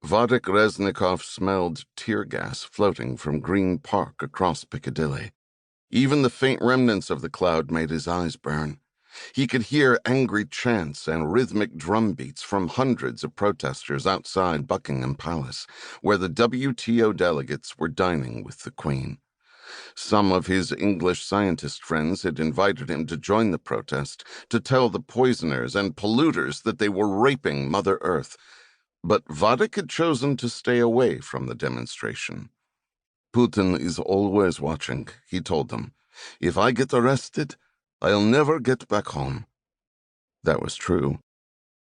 Vadik Reznikov smelled tear gas floating from Green Park across Piccadilly. Even the faint remnants of the cloud made his eyes burn. He could hear angry chants and rhythmic drum beats from hundreds of protesters outside Buckingham Palace, where the WTO delegates were dining with the Queen. Some of his English scientist friends had invited him to join the protest, to tell the poisoners and polluters that they were raping Mother Earth. But Vadik had chosen to stay away from the demonstration. Putin is always watching, he told them. If I get arrested, I'll never get back home. That was true.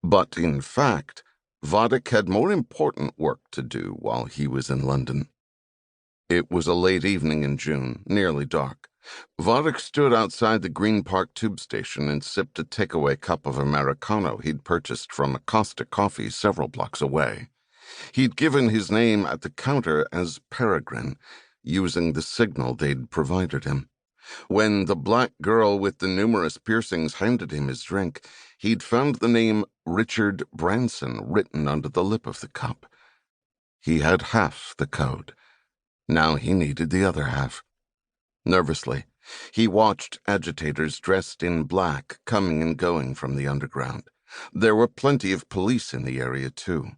But in fact, Vadik had more important work to do while he was in London. It was a late evening in June, nearly dark. Vadik stood outside the Green Park tube station and sipped a takeaway cup of Americano he'd purchased from Acosta Coffee several blocks away. He'd given his name at the counter as Peregrine, using the signal they'd provided him. When the black girl with the numerous piercings handed him his drink, he'd found the name Richard Branson written under the lip of the cup. He had half the code. Now he needed the other half. Nervously, he watched agitators dressed in black coming and going from the underground. There were plenty of police in the area, too.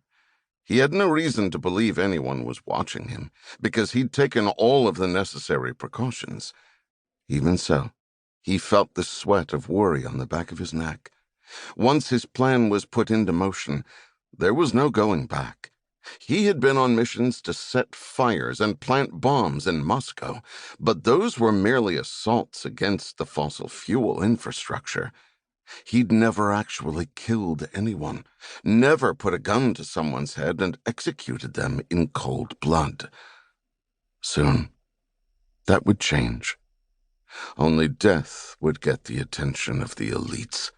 He had no reason to believe anyone was watching him, because he'd taken all of the necessary precautions. Even so, he felt the sweat of worry on the back of his neck. Once his plan was put into motion, there was no going back. He had been on missions to set fires and plant bombs in Moscow, but those were merely assaults against the fossil fuel infrastructure. He'd never actually killed anyone, never put a gun to someone's head and executed them in cold blood. Soon, that would change. Only death would get the attention of the elites.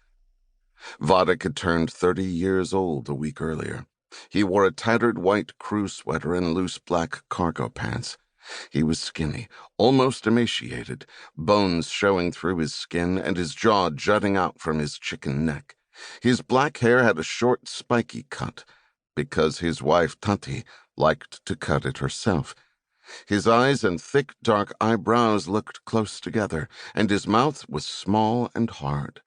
Vadik had turned 30 years old a week earlier. He wore a tattered white crew sweater and loose black cargo pants. He was skinny, almost emaciated, bones showing through his skin and his jaw jutting out from his chicken neck. His black hair had a short, spiky cut, because his wife Tati liked to cut it herself. His eyes and thick, dark eyebrows looked close together, and his mouth was small and hard.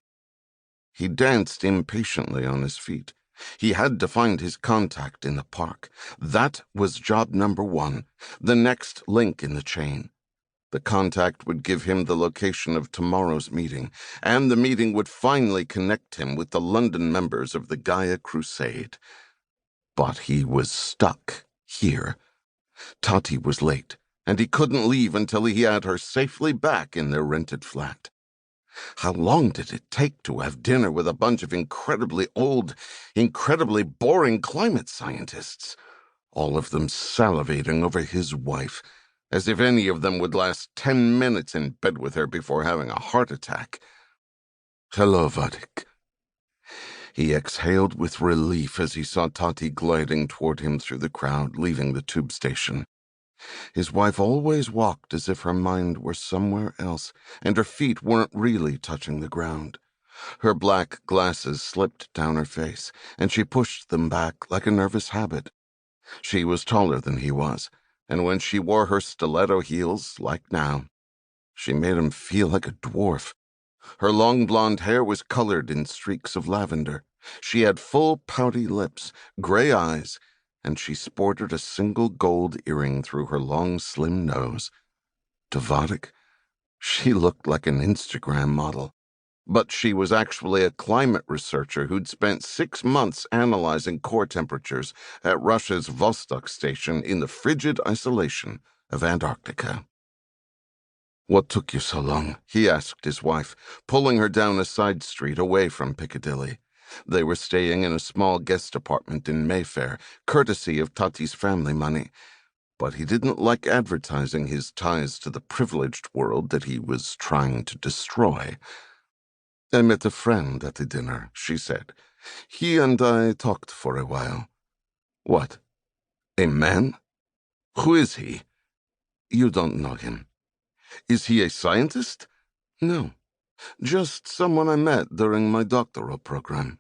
He danced impatiently on his feet. He had to find his contact in the park. That was job number 1, the next link in the chain. The contact would give him the location of tomorrow's meeting, and the meeting would finally connect him with the London members of the Gaia Crusade. But he was stuck here. Tati was late, and he couldn't leave until he had her safely back in their rented flat. How long did it take to have dinner with a bunch of incredibly old, incredibly boring climate scientists? All of them salivating over his wife, as if any of them would last 10 minutes in bed with her before having a heart attack. Hello, Vadik. He exhaled with relief as he saw Tati gliding toward him through the crowd, leaving the tube station. His wife always walked as if her mind were somewhere else, and her feet weren't really touching the ground. Her black glasses slipped down her face, and she pushed them back like a nervous habit. She was taller than he was, and when she wore her stiletto heels, like now, she made him feel like a dwarf. Her long blonde hair was colored in streaks of lavender. She had full, pouty lips, gray eyes, and she sported a single gold earring through her long, slim nose. To Vadik, she looked like an Instagram model. But she was actually a climate researcher who'd spent 6 months analyzing core temperatures at Russia's Vostok station in the frigid isolation of Antarctica. What took you so long? He asked his wife, pulling her down a side street away from Piccadilly. They were staying in a small guest apartment in Mayfair, courtesy of Tati's family money. But he didn't like advertising his ties to the privileged world that he was trying to destroy. I met a friend at the dinner, she said. He and I talked for a while. What? A man? Who is he? You don't know him. Is he a scientist? No. Just someone I met during my doctoral program.